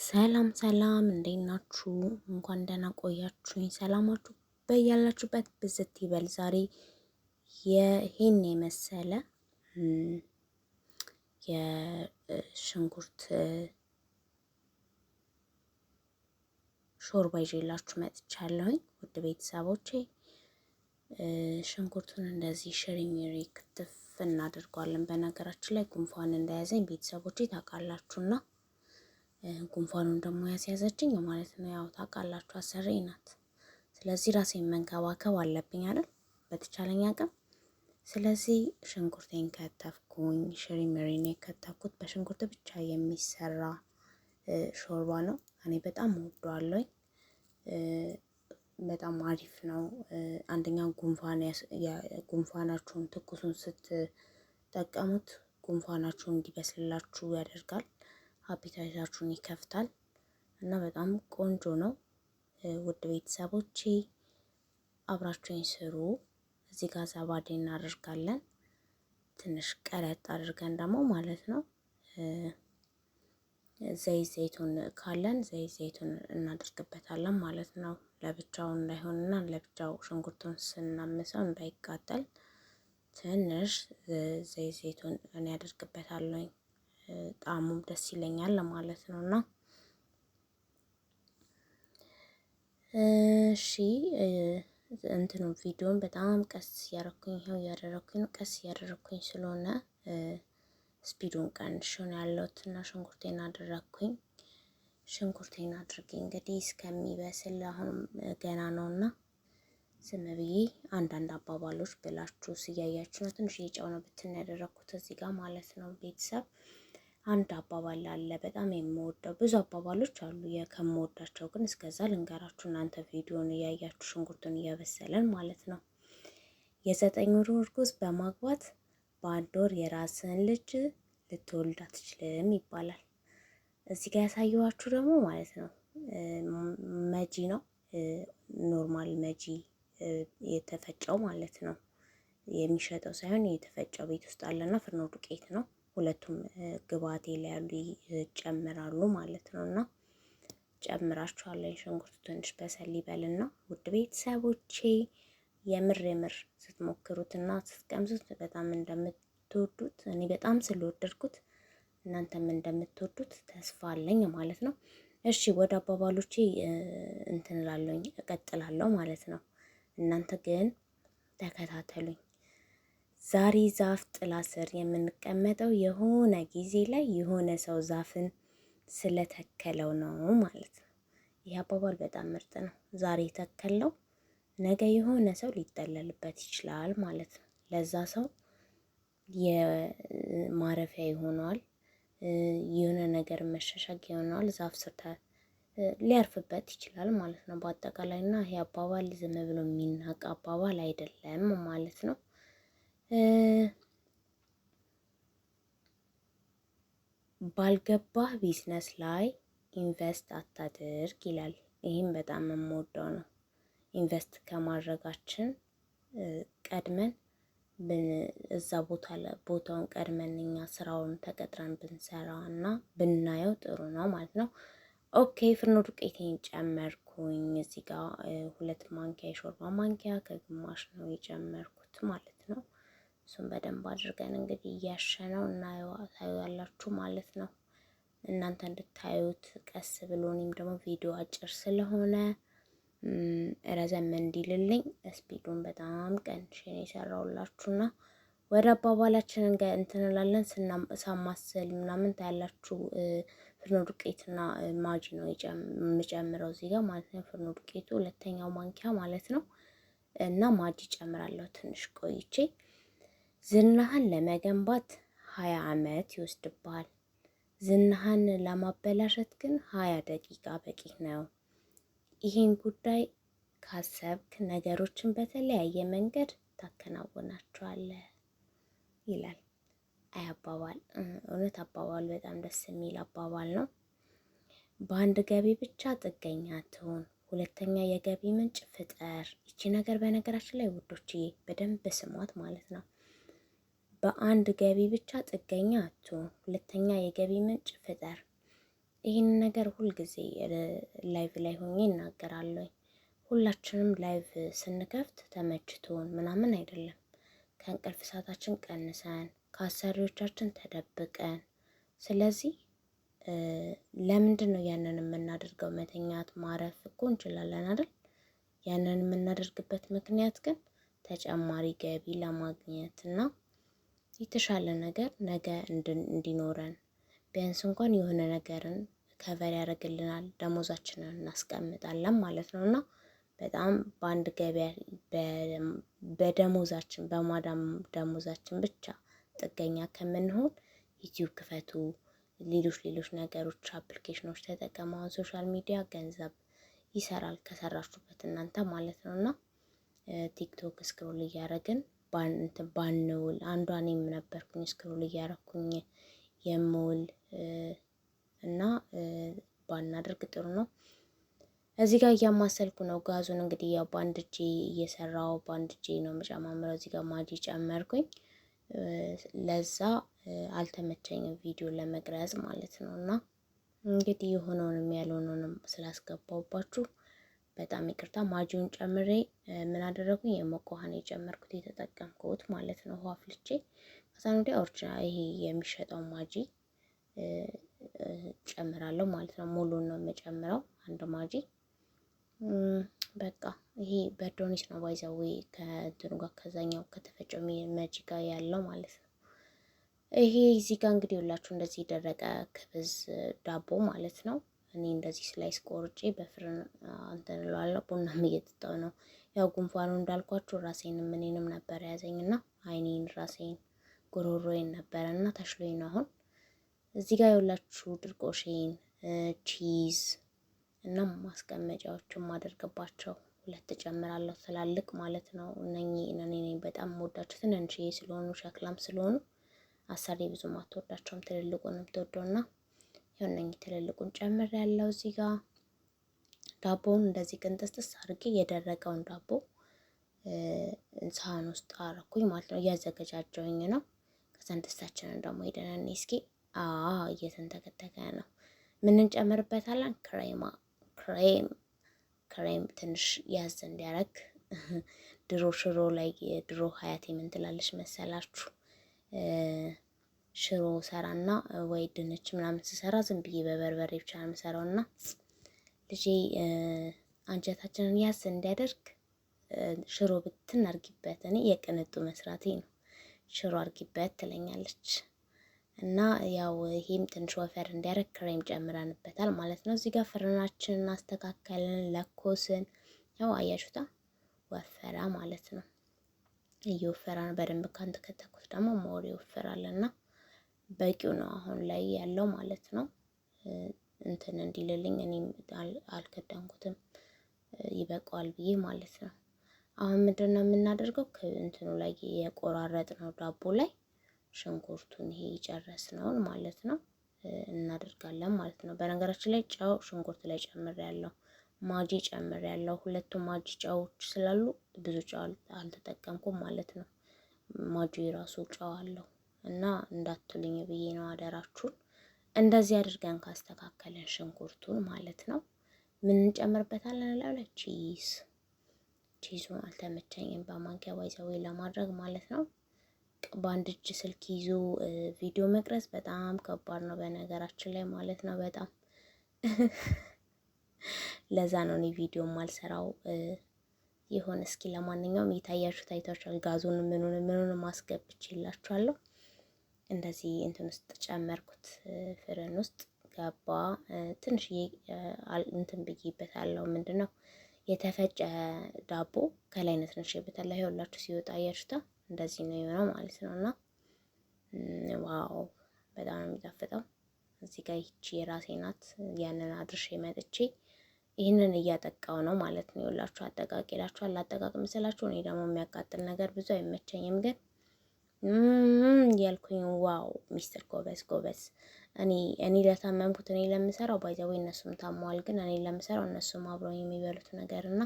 ሰላም ሰላም እንዴት ናችሁ? እንኳን ደህና ቆያችሁኝ። ሰላማችሁ በያላችሁበት ብዝት ይበል። ዛሬ ይሄን የመሰለ የሽንኩርት ሾርባ ይዤላችሁ መጥቻለሁኝ። ውድ ቤተሰቦቼ ሽንኩርቱን እንደዚህ ሽሪሚሪ ክትፍ እናደርገዋለን። በነገራችን ላይ ጉንፋን እንደያዘኝ ቤተሰቦቼ ታውቃላችሁና ጉንፋኑን ደግሞ ያስያዘችኝ ማለት ነው። ያው ታውቃላችሁ አሰሪ ናት። ስለዚህ ራሴን መንከባከብ አለብኝ አይደል? በተቻለኝ አቅም። ስለዚህ ሽንኩርቴን ከተፍኩኝ። ሽሪሚሪን የከተፍኩት በሽንኩርት ብቻ የሚሰራ ሾርባ ነው። እኔ በጣም እወደዋለሁ። በጣም አሪፍ ነው። አንደኛው ጉንፋናችሁን ትኩሱን ስትጠቀሙት ጉንፋናችሁን እንዲበስልላችሁ ያደርጋል። አፒታይታችሁን ይከፍታል እና በጣም ቆንጆ ነው። ውድ ቤተሰቦቼ አብራችሁኝ ስሩ። እዚህ ጋር ዘባዴ እናደርጋለን። ትንሽ ቀረጥ አድርገን ደግሞ ማለት ነው ዘይቱን ካለን ዘይቱን እናደርግበታለን ማለት ነው። ለብቻው እንዳይሆንና ለብቻው ሽንኩርቱን ስናምሰው እንዳይቃጠል ትንሽ ዘይቱን እኔ ያደርግበታለሁ። ጣዕሙም ደስ ይለኛል ማለት ነው። እና እሺ እንትኑ ቪዲዮን በጣም ቀስ እያደረኩኝ ይኸው እያደረኩኝ ነው። ቀስ እያደረኩኝ ስለሆነ ስፒዱን ቀንሼው ነው ያለሁት እና ሽንኩርቴን አደረኩኝ። ሽንኩርቴን አድርጌ እንግዲህ እስከሚበስል አሁንም ገና ነውና ዝም ብዬ አንዳንድ አባባሎች ብላችሁ እያያችሁ ነው። ትንሽ ጨው ነው ብትን ያደረኩት እዚህ ጋር ማለት ነው። ቤተሰብ አንድ አባባል አለ በጣም የምወደው፣ ብዙ አባባሎች አሉ ከምወዳቸው፣ ግን እስከዛ ልንገራችሁ እናንተ ቪዲዮን እያያችሁ ሽንኩርቱን እያበሰለን ማለት ነው። የ9 ወር እርጉዝ በማግባት በአንድ ወር የራስን ልጅ ልትወልድ አትችልም ይባላል። እዚህ ጋር ያሳየኋችሁ ደግሞ ማለት ነው መጂ ነው። ኖርማል መጂ የተፈጨው ማለት ነው። የሚሸጠው ሳይሆን የተፈጨው ቤት ውስጥ አለና ፍርኖ ዱቄት ነው። ሁለቱም ግብአቴ ላይ ያሉ ይጨምራሉ ማለት ነው። እና ጨምራችኋለሁ። ሽንኩርቱ ትንሽ በሰል ይበልና ውድ ቤተሰቦቼ የምር ስትሞክሩትና ስትቀምሱት በጣም እንደምትወዱት እኔ በጣም ስለወደድኩት እናንተም እንደምትወዱት ተስፋ አለኝ ማለት ነው። እሺ ወደ አባባሎቼ እንትን እላለሁኝ እቀጥላለሁ ማለት ነው። እናንተ ግን ተከታተሉኝ። ዛሬ ዛፍ ጥላ ስር የምንቀመጠው የሆነ ጊዜ ላይ የሆነ ሰው ዛፍን ስለተከለው ነው ማለት ነው። ይህ አባባል በጣም ምርጥ ነው። ዛሬ ተከለው ነገ የሆነ ሰው ሊጠለልበት ይችላል ማለት ነው። ለዛ ሰው የማረፊያ ይሆነዋል፣ የሆነ ነገር መሸሸጊያ ይሆነዋል። ዛፍ ስር ሊያርፍበት ይችላል ማለት ነው በአጠቃላይ። እና ይሄ አባባል ዝም ብሎ የሚናቅ አባባል አይደለም ማለት ነው። ባልገባህ ቢዝነስ ላይ ኢንቨስት አታድርግ ይላል። ይህም በጣም የምወደው ነው። ኢንቨስት ከማድረጋችን ቀድመን እዛ ቦታውን ቀድመን እኛ ስራውን ተቀጥረን ብንሰራ እና ብናየው ጥሩ ነው ማለት ነው። ኦኬ ፍርኖ ዱቄቴን ጨመርኩኝ። እዚህ ጋር 2 ማንኪያ የሾርባ ማንኪያ ከግማሽ ነው የጨመርኩት ማለት ነው። እሱን በደንብ አድርገን እንግዲህ እያሸነው ታዩታላችሁ ማለት ነው። እናንተ እንድታዩት ቀስ ብሎ፣ እኔም ደግሞ ቪዲዮ አጭር ስለሆነ ረዘም እንዲልልኝ ስፒዱን በጣም ቀንሼ ነው የሰራሁላችሁና ወደ አባባላችን እንትን እንላለን። ሳማስል ምናምን ታያላችሁ። ፍርኖ ዱቄትና ማጂ ነው የምጨምረው እዚህ ጋር ማለት ነው። ፍርኖ ዱቄቱ 2ኛው ማንኪያ ማለት ነው እና ማጂ ጨምራለሁ ትንሽ ቆይቼ። ዝናህን ለመገንባት 20 ዓመት ይወስድብሃል። ዝናህን ለማበላሸት ግን 20 ደቂቃ በቂ ነው። ይህን ጉዳይ ካሰብክ ነገሮችን በተለያየ መንገድ ታከናውናቸዋለህ ይላል። አይ አባባል እውነት አባባል በጣም ደስ የሚል አባባል ነው። በአንድ ገቢ ብቻ ጥገኛ አትሁን፣ ሁለተኛ የገቢ ምንጭ ፍጠር። ይቺ ነገር በነገራችን ላይ ውዶችዬ በደንብ ስሟት ማለት ነው። በአንድ ገቢ ብቻ ጥገኛ አትሁን፣ ሁለተኛ የገቢ ምንጭ ፍጠር። ይህን ነገር ሁልጊዜ ላይቭ ላይ ሆኜ እናገራለሁ። ሁላችንም ላይቭ ስንከፍት ተመችቶን ምናምን አይደለም። ከእንቅልፍ ሰዓታችን ቀንሰን ከአሰሪዎቻችን ተደብቀን። ስለዚህ ለምንድን ነው ያንን የምናደርገው? መተኛት ማረፍ እኮ እንችላለን አይደል? ያንን የምናደርግበት ምክንያት ግን ተጨማሪ ገቢ ለማግኘት እና የተሻለ ነገር ነገ እንዲኖረን ቢያንስ እንኳን የሆነ ነገርን ከቨር ያደርግልናል፣ ደሞዛችንን እናስቀምጣለን ማለት ነው። እና በጣም በአንድ ገበያ በደሞዛችን በማዳም ደሞዛችን ብቻ ጥገኛ ከምንሆን ዩቲዩብ ክፈቱ፣ ሌሎች ነገሮች አፕሊኬሽኖች ተጠቀሙ። አሁን ሶሻል ሚዲያ ገንዘብ ይሰራል ከሰራችሁበት እናንተ ማለት ነው። እና ቲክቶክ ስክሮል እያደረግን ባንውል፣ አንዷ እኔም ነበርኩኝ ስክሮል እያደረኩኝ የምውል እና ባናደርግ ጥሩ ነው። እዚህ ጋር እያማሰልኩ ነው ጋዙን። እንግዲህ ያው በአንድ እጄ እየሰራው በአንድ እጄ ነው የምጨማምረው። እዚህ ጋር ማጂ ጨመርኩኝ። ለዛ አልተመቸኝም ቪዲዮ ለመቅረጽ ማለት ነው። እና እንግዲህ የሆነውንም ያልሆነውንም ስላስገባውባችሁ በጣም ይቅርታ። ማጂውን ጨምሬ ምን አደረኩኝ? የሞቀ ውሃ ነው የጨመርኩት የተጠቀምኩት ማለት ነው። ውሃ አፍልቼ ከዛን ወዲያ ኦሪጂናል ይሄ የሚሸጠው ማጂ ጨምራለሁ ማለት ነው። ሙሉን ነው የምጨምረው አንድ ማጂ። በቃ ይሄ በርዶኒስ ነው ባይዘው ከእንትኑ ጋር ከዛኛው ከተፈጨው መጂ ጋር ያለው ማለት ነው። ይሄ እዚህ ጋር እንግዲህ ሁላችሁ እንደዚህ የደረቀ ክብዝ ዳቦ ማለት ነው። እኔ እንደዚህ ስላይስ ቆርጬ በፍርን እንትን እለዋለሁ። ቡናም እየጠጣሁ ነው። ያው ጉንፋኑ እንዳልኳችሁ ራሴንም እኔንም ነበር ያዘኝና አይኔን ራሴን ጉሮሮዬን ነበረና ተሽሎኝ ነው አሁን። እዚህ ጋር የሁላችሁ ድርቆሼን ቺዝ እና ማስቀመጫዎችን ማደርግባቸው ሁለት ጨምራለሁ፣ ትላልቅ ማለት ነው። እነኚህ በጣም የምወዳቸው ትንንሽዬ ስለሆኑ ሸክላም ስለሆኑ አሰሪ ብዙም አትወዳቸውም። ትልልቁንም ትወደውና ያው እነኚህ ትልልቁን ጨምሬያለሁ። እዚህ ጋር ዳቦውን እንደዚህ ቅንጥስጥስ አድርጌ የደረቀውን ዳቦ ሳህን ውስጥ አረኩኝ ማለት ነው። እያዘገጃጀሁኝ ነው። ከዛን ድስታችንን ደግሞ ሄደን እስኪ እየተንተከተከ ነው። ምን እንጨምርበታለን? ክሬም ትንሽ ያዝ እንዲያረግ። ድሮ ሽሮ ላይ ድሮ ሀያቴ ምን ትላለች መሰላችሁ? ሽሮ ሰራና ወይ ድንች ምናምን ስሰራ ዝም ብዬ በበርበሬ ብቻ ነው የምሰራውና ልጄ አንጀታችንን ያዝ እንዲያደርግ ሽሮ ብትን አርጊበት፣ እኔ የቅንጡ መስራቴ ነው፣ ሽሮ አርጊበት ትለኛለች። እና ያው ይሄም ትንሽ ወፈር እንዲያደርግ ክሬም ጨምረንበታል ማለት ነው። እዚህ ጋር ፍርናችንን አስተካከልን፣ ለኮስን። ያው አያችሁታ ወፈራ ማለት ነው። እየወፈራ ነው በደንብ ካንተከተኩት ደግሞ ሞር ይወፈራልና በቂው ነው አሁን ላይ ያለው ማለት ነው። እንትን እንዲልልኝ እኔም አልከዳንኩትም ይበቃዋል ብዬ ማለት ነው። አሁን ምንድነው የምናደርገው? እንትኑ ላይ የቆራረጥነው ዳቦ ላይ ሽንኩርቱን ይሄ የጨረስነውን ማለት ነው እናደርጋለን ማለት ነው። በነገራችን ላይ ጨው ሽንኩርት ላይ ጨምሬያለሁ፣ ማጂ ጨምሬያለሁ። ሁለቱም ማጂ ጨዎች ስላሉ ብዙ ጨው አልተጠቀምኩም ማለት ነው። ማጂ ራሱ ጨው አለው እና እንዳትሉኝ ብዬ ነው አደራችሁን። እንደዚህ አድርገን ካስተካከለን ሽንኩርቱን ማለት ነው ምን እንጨምርበታለን? ላይ ቺዙን አልተመቸኝም በማንኪያ ባይዘዌ ለማድረግ ማለት ነው። በአንድ እጅ ስልክ ይዞ ቪዲዮ መቅረጽ በጣም ከባድ ነው በነገራችን ላይ ማለት ነው። በጣም ለዛ ነው እኔ ቪዲዮ ማልሰራው። ይሁን እስኪ ለማንኛውም የታያችሁ ታይታችኋል። ጋዙን ምኑን ማስገብቼላችኋለሁ። እንደዚህ እንትን ውስጥ ጨመርኩት፣ ፍርን ውስጥ ገባ። ትንሽዬ እንትን ብዬበታለሁ። ምንድነው የተፈጨ ዳቦ ከላይ ነስንሼበታለሁ። ይኸውላችሁ ሲወጣ አያችሁታ፣ እንደዚህ ነው የሆነው ማለት ነው። እና ዋው በጣም ነው የሚጣፍጠው። እዚህ ጋር ይቺ የራሴ ናት። ያንን አድርሼ መጥቼ ይህንን እያጠቃው ነው ማለት ነው። ይኸውላችሁ አጠቃቂላችኋል። አጠቃቅም ስላችሁ እኔ ደግሞ የሚያቃጥል ነገር ብዙ አይመቸኝም፣ ግን ያልኩኝ ዋው ሚስተር ጎበዝ። እኔ ለታመምኩት እኔ ለምሰራው ባይዘው እነሱም ታመዋል፣ ግን እኔ ለምሰራው እነሱም አብረው የሚበሉት ነገር እና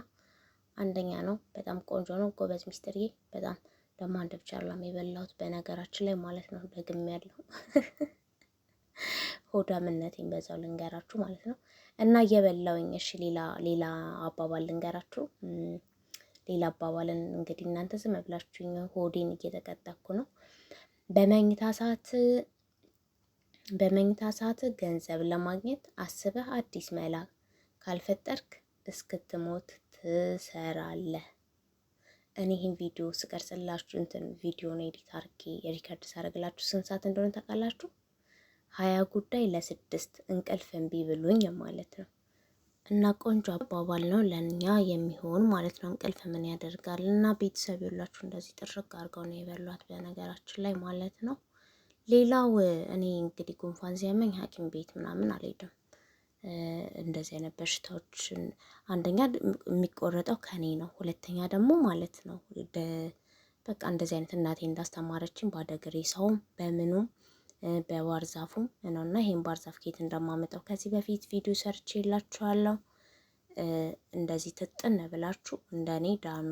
አንደኛ ነው። በጣም ቆንጆ ነው። ጎበዝ ሚስተርዬ። በጣም ደግሞ አንድ ብቻ አይደለም የበላሁት በነገራችን ላይ ማለት ነው። ደግሜ ያለው ሆዳምነቴን በዛው ልንገራችሁ ማለት ነው። እና እየበላውኝ እሺ፣ ሌላ አባባል ልንገራችሁ። ሌላ አባባልን እንግዲህ እናንተ ዝም ብላችሁኝ ሆዴን እየተቀጠቅኩ ነው። በመኝታ ሰዓት ገንዘብ ለማግኘት አስበህ አዲስ መላ ካልፈጠርክ እስክትሞት ትሰራለህ። እኔ ይህን ቪዲዮ ስቀርጽላችሁ ቪዲዮን ኤዲት አድርጌ ሪከርድ ሳደርግላችሁ ስንት ሰዓት እንደሆነ ታውቃላችሁ? 20 ጉዳይ ለ6 እንቅልፍ እምቢ ብሉኝ ማለት ነው። እና ቆንጆ አባባል ነው ለኛ የሚሆን ማለት ነው። እንቅልፍ ምን ያደርጋል? እና ቤተሰብ ሁላችሁ እንደዚህ ጥርቅ አድርገው ነው የበሏት በነገራችን ላይ ማለት ነው። ሌላው እኔ እንግዲህ ጉንፋን ሲያመኝ ሐኪም ቤት ምናምን አልሄድም። እንደዚህ አይነት በሽታዎችን አንደኛ የሚቆረጠው ከኔ ነው፣ ሁለተኛ ደግሞ ማለት ነው በቃ እንደዚህ አይነት እናቴ እንዳስተማረችን ባደግሬ ሰውም በምኑም በዋርዛፉም ነውና ይሄን ባርዛፍ ኬት እንደማመጣው ከዚህ በፊት ቪዲዮ ሰርች የላችኋለሁ። እንደዚህ ትጥን ብላችሁ እንደኔ ዳኑ።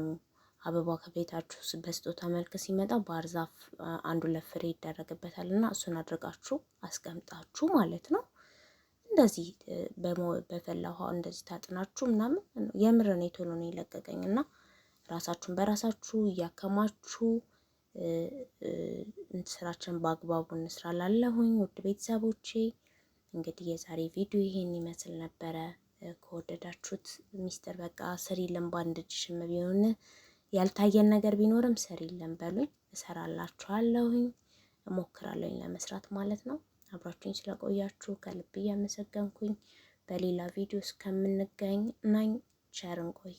አበባ ከቤታችሁ በስጦታ መልክ ሲመጣ ባርዛፍ አንዱ ለፍሬ ይደረግበታል እና እሱን አድርጋችሁ አስቀምጣችሁ ማለት ነው። እንደዚህ በፈላ ውሃ እንደዚህ ታጥናችሁ ምናምን የምር ነው ቶሎ ነው የለቀቀኝ እና ራሳችሁን በራሳችሁ እያከማችሁ ስራችን በአግባቡ እንስራላለሁኝ። ውድ ቤተሰቦቼ እንግዲህ የዛሬ ቪዲዮ ይሄን ይመስል ነበረ። ከወደዳችሁት ሚስጥር በቃ ስሪልን ባንድ እጅሽም ቢሆን ያልታየን ነገር ቢኖርም ስሪልን በሉኝ፣ እሰራላችኋለሁኝ፣ እሞክራለሁኝ ለመስራት ማለት ነው። አብራችሁኝ ስለቆያችሁ ከልብ እያመሰገንኩኝ በሌላ ቪዲዮ እስከምንገኝ ቸር እንቆይ።